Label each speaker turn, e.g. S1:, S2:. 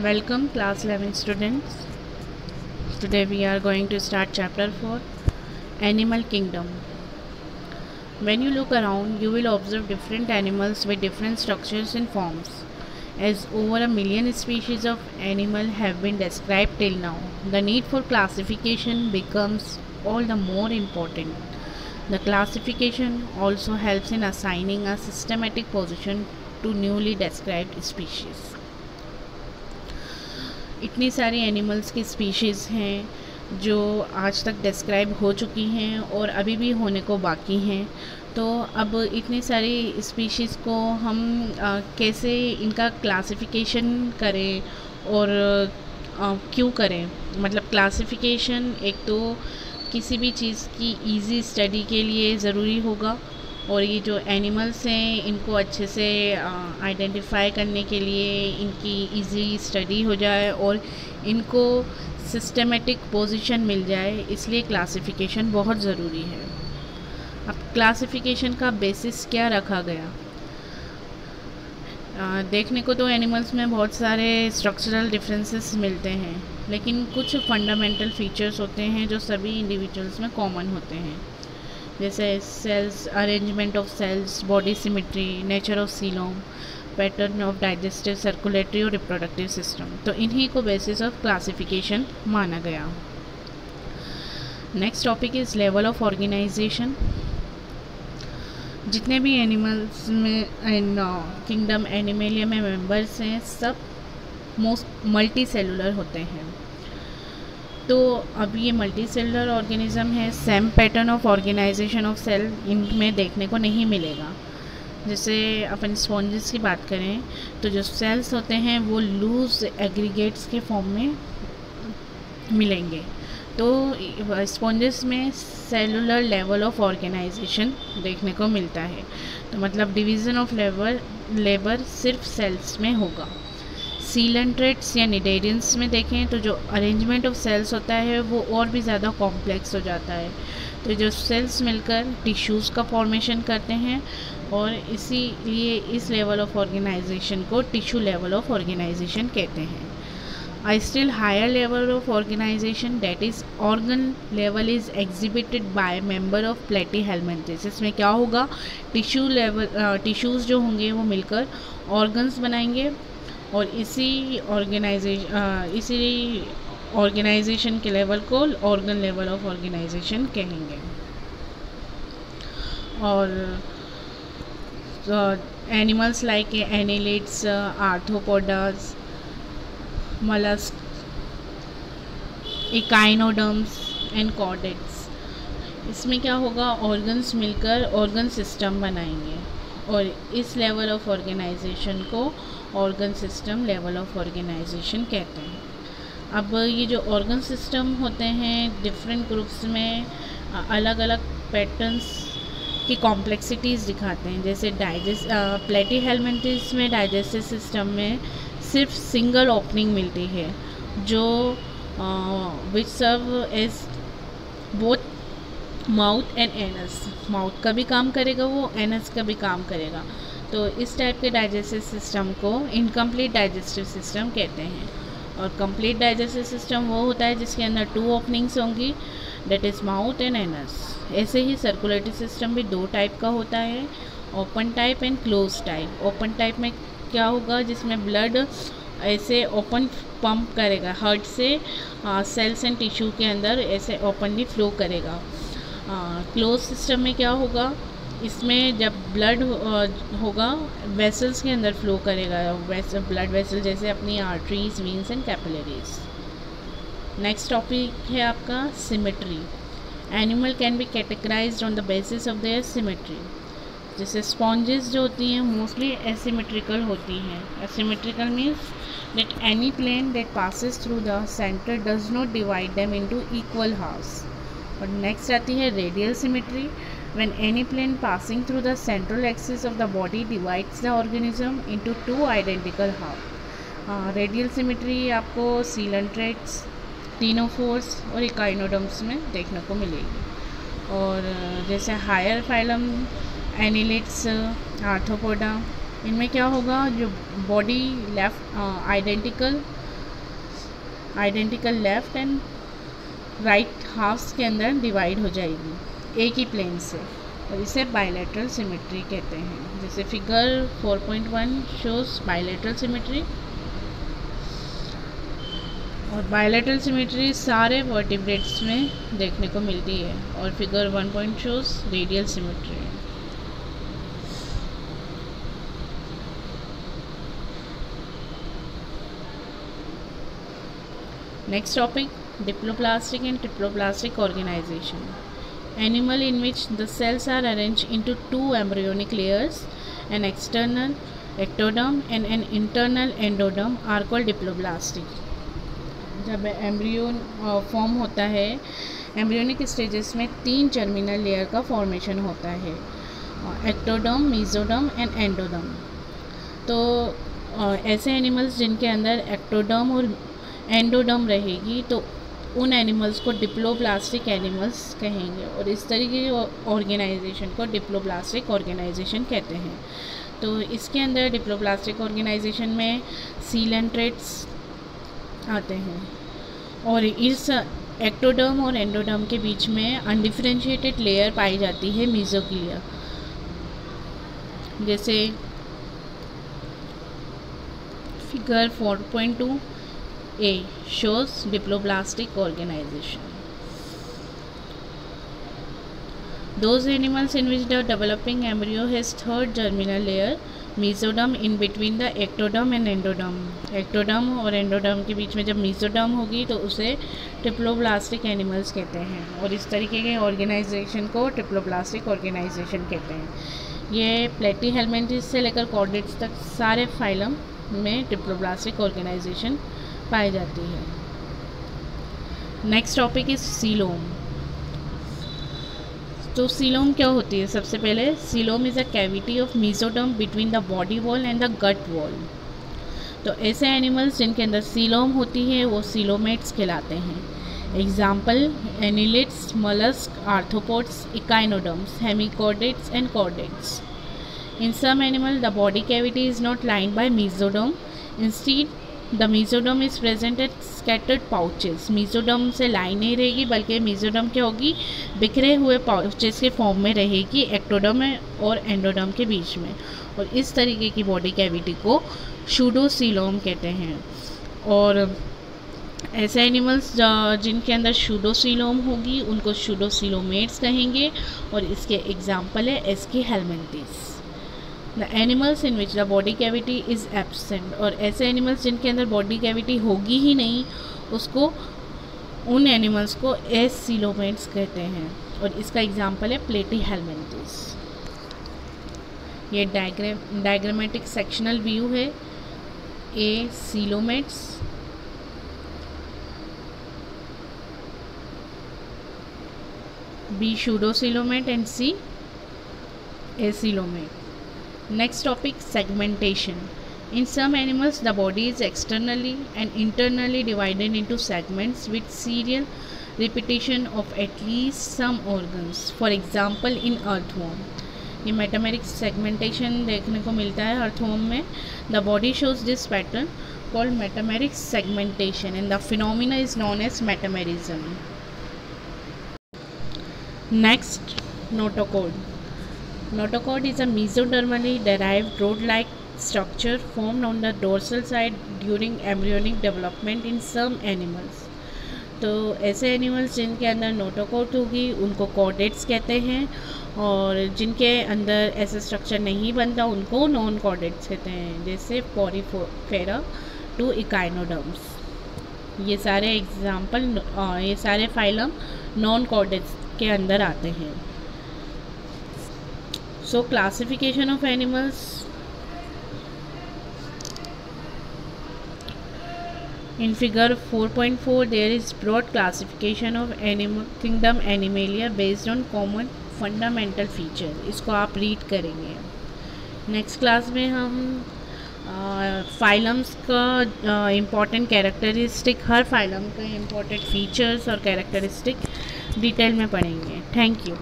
S1: Welcome class 11 students. Today we are going to start chapter 4, Animal Kingdom. When you look around, you will observe different animals with different structures and forms. As over a million species of animal have been described till now, the need for classification becomes all the more important. The classification also helps in assigning a systematic position to newly described species. इतनी सारी animals की species हैं जो आज तक describe हो चुकी हैं और अभी भी होने को बाकी हैं। तो अब इतनी सारी स्पीशीज़ को हम कैसे इनका क्लासिफिकेशन करें और क्यों करें, मतलब क्लासिफिकेशन एक तो किसी भी चीज़ की इजी स्टडी के लिए ज़रूरी होगा और ये जो एनिमल्स हैं इनको अच्छे से आइडेंटिफाई करने के लिए इनकी इजी स्टडी हो जाए और इनको सिस्टमेटिक पोजीशन मिल जाए, इसलिए क्लासिफिकेशन बहुत ज़रूरी है। अब क्लासिफिकेशन का बेसिस क्या रखा गया? देखने को तो एनिमल्स में बहुत सारे स्ट्रक्चरल डिफरेंसेस मिलते हैं, लेकिन कुछ फंडामेंटल फीचर्स होते हैं जो सभी इंडिविजुअल्स में कॉमन होते हैं, जैसे cells, arrangement of cells, body symmetry, nature of coelom, pattern of digestive, circulatory और रिप्रोडक्टिव सिस्टम। तो इन्हीं को बेसिस ऑफ क्लासिफिकेशन माना गया। Next topic is level of organisation. जितने भी एनिमल्स में किंगडम एनिमेलिया में मेंबर्स हैं सब मोस्ट मल्टी सेलुलर होते हैं। तो अब ये मल्टी सेलुलर ऑर्गेनिज्म है, same pattern of organisation of cell इनमें देखने को नहीं मिलेगा। जैसे अपन स्पॉन्जेस की बात करें तो जो सेल्स होते हैं वो लूज एग्रीगेट्स के फॉर्म में मिलेंगे। तो स्पॉन्जेस में सेलुलर लेवल ऑफ ऑर्गेनाइजेशन देखने को मिलता है, तो मतलब डिवीज़न ऑफ लेबर सिर्फ सेल्स में होगा। सीलेंट्रेट्स या निडेरियंस में देखें तो जो अरेंजमेंट ऑफ सेल्स होता है वो और भी ज़्यादा कॉम्प्लेक्स हो जाता है। तो जो सेल्स मिलकर टिश्यूज़ का फॉर्मेशन करते हैं और इसीलिए इस लेवल ऑफ ऑर्गेनाइजेशन को टिश्यू लेवल ऑफ ऑर्गेनाइजेशन कहते हैं। A still higher level of organization, that is organ level, is exhibited by member of platyhelminthes। इसमें क्या होगा, टिश्यू लेवल टिश्यूज़ जो होंगे वो मिलकर ऑर्गन्स बनाएंगे और इसी ऑर्गेनाइजेशन के लेवल को ऑर्गन लेवल ऑफ ऑर्गेनाइजेशन कहेंगे। और animals like annelids, arthropods, mollusks, echinoderms and chordates, इसमें क्या होगा, ऑर्गन्स मिलकर ऑर्गन सिस्टम बनाएंगे और इस लेवल ऑफ ऑर्गेनाइजेशन को organ system level of organisation कहते हैं। अब ये जो ऑर्गन सिस्टम होते हैं डिफरेंट ग्रुप्स में अलग अलग पैटर्न्स की कॉम्प्लेक्सिटीज़ दिखाते हैं। जैसे प्लेटीहेल्मिन्थेस में डाइजेस्टिव सिस्टम में सिर्फ सिंगल ओपनिंग मिलती है जो which serve as both mouth and anus. Mouth का भी काम करेगा वो, एनस का भी काम करेगा। तो इस टाइप के डाइजेस्टिव सिस्टम को इनकम्प्लीट डाइजेस्टिव सिस्टम कहते हैं। और कंप्लीट डाइजेस्टिव सिस्टम वो होता है जिसके अंदर 2 ओपनिंग्स होंगी, that is mouth and anus. ऐसे ही सर्कुलेटरी सिस्टम भी 2 टाइप का होता है, open type and close type. Open type में क्या होगा, जिसमें ब्लड ऐसे ओपन पंप करेगा, हार्ट से सेल्स एंड टिश्यू के अंदर ऐसे ओपनली फ्लो करेगा। क्लोज सिस्टम में क्या होगा, इसमें जब ब्लड होगा वेसल्स के अंदर फ्लो करेगा, ब्लड वेसल जैसे अपनी arteries, veins and capillaries. Next topic है आपका symmetry. Animal can be categorised on the basis of their symmetry. जैसे स्पॉन्जेस जो होती हैं मोस्टली एसिमेट्रिकल होती हैं। Asymmetrical means that any plane that passes through the centre does not divide them into equal halves. और नेक्स्ट आती है radial symmetry, when any plane passing through the central axis of the body divides the organism into 2 identical half. Radial symmetry आपको coelenterates, ctenophores और echinoderms में देखने को मिलेगी। और जैसे हायर फाइलम एनिलिड्स, आर्थ्रोपोडा, इनमें क्या होगा, जो body left identical identical left and right halves के अंदर डिवाइड हो जाएगी एक ही प्लेन से, और इसे बायलैटरल सिमेट्री कहते हैं। जैसे फिगर 4.1 शोज बायलैटरल सिमेट्री, और बायलैटरल सिमेट्री सारे वर्टिब्रेट्स में देखने को मिलती है, और figure 1 shows radial symmetry. Next topic, diploblastic and triploblastic organisation. Animal in which the cells are arranged into two embryonic layers, an external ectoderm and an internal endoderm are called diploblastic. जब embryo form होता है, embryonic stages में 3 terminal layer का formation होता है, ectoderm, mesoderm and endoderm. तो ऐसे animals जिनके अंदर एक्टोडर्म और एंडोडर्म रहेगी तो उन एनिमल्स को डिप्लोप्लास्टिक एनिमल्स कहेंगे, और इस तरीके के ऑर्गेनाइजेशन को डिप्लोप्लास्टिक ऑर्गेनाइजेशन कहते हैं. तो इसके अंदर डिप्लोप्लास्टिक ऑर्गेनाइजेशन में सीलेंट्रेट्स आते हैं, और इस एक्टोडर्म और एंडोडर्म के बीच में अनडिफरेंशिएटेड लेयर पाई जाती है, मेसोग्लिया. जैसे figure 4.2 A shows diploblastic organization. Those animals in which the developing embryo has third germinal layer, mesoderm, in between the ectoderm and endoderm. Ectoderm और endoderm के बीच में जब mesoderm होगी तो उसे ट्रिप्लोब्लास्टिक एनिमल्स कहते हैं, और इस तरीके के ऑर्गेनाइजेशन को ट्रिप्लोब्लास्टिक ऑर्गेनाइजेशन कहते हैं. ये प्लेटीहेल्मिन्थेस से लेकर कॉर्डेट्स तक सारे फाइलम में ट्रिप्लोब्लास्टिक ऑर्गेनाइजेशन पाई जाती है. Next topic is coelom. तो सीलोम क्या होती है? सबसे पहले coelom is a cavity of mesoderm between the body wall and the gut wall. तो ऐसे एनिमल्स जिनके अंदर सीलोम होती है वो सीलोमेट्स कहलाते हैं. Example, annelids, molluscs, arthropods, echinoderms, hemichordates and chordates. In some animal the body cavity is not lined by mesoderm, instead the mesoderm is present at scattered pouches. Mesoderm से line नहीं रहेगी बल्कि mesoderm क्या होगी, बिखरे हुए पाउचेस के form में रहेगी एक्टोडर्म और एंडोडर्म के बीच में, और इस तरीके की बॉडी कैविटी को शूडोसीलोम कहते हैं. और ऐसे एनिमल्स जिनके अंदर शूडोसीलोम होगी उनको शूडोसीलोमेट्स कहेंगे, और इसके एग्जाम्पल है aschelminthes. The animals in which the body cavity is absent. और ऐसे एनिमल्स जिनके अंदर बॉडी कैविटी होगी ही नहीं उसको उन एनिमल्स को एसीलोमेट्स कहते हैं, और इसका एग्जाम्पल है प्लेटीहेल्मिन्थेस. ये डायग्रामेटिक सेक्शनल व्यू है. ए coelomates, B pseudocoelomate and C acoelomate. Next topic, segmentation. In some animals the body is externally and internally divided into segments with serial repetition of at least some organs. For example, in earthworm. ये metameric segmentation देखने को मिलता है earthworm में. The body shows this pattern called metameric segmentation and the phenomena is known as metamerism. Next, notochord. Notochord is a mesodermally derived rod-like structure formed on the dorsal side during embryonic development in some animals. तो ऐसे animals जिनके अंदर notochord होगी उनको chordates कहते हैं, और जिनके अंदर ऐसा स्ट्रक्चर नहीं बनता उनको नॉन कॉर्डेट्स कहते हैं, जैसे पोरिफेरा टू इकाइनोडर्म्स. ये सारे एग्जाम्पल, ये सारे फाइलम नॉन कॉर्डेट्स के अंदर आते हैं. सो classification of animals. In figure 4.4 there is broad classification of animal kingdom Animalia based on common fundamental features. इसको आप रीड करेंगे. नेक्स्ट क्लास में हम फाइलम्स का इम्पॉर्टेंट कैरेक्टरिस्टिक, हर फाइलम का इम्पॉर्टेंट फीचर्स और कैरेक्टरिस्टिक डिटेल में पढ़ेंगे. Thank you.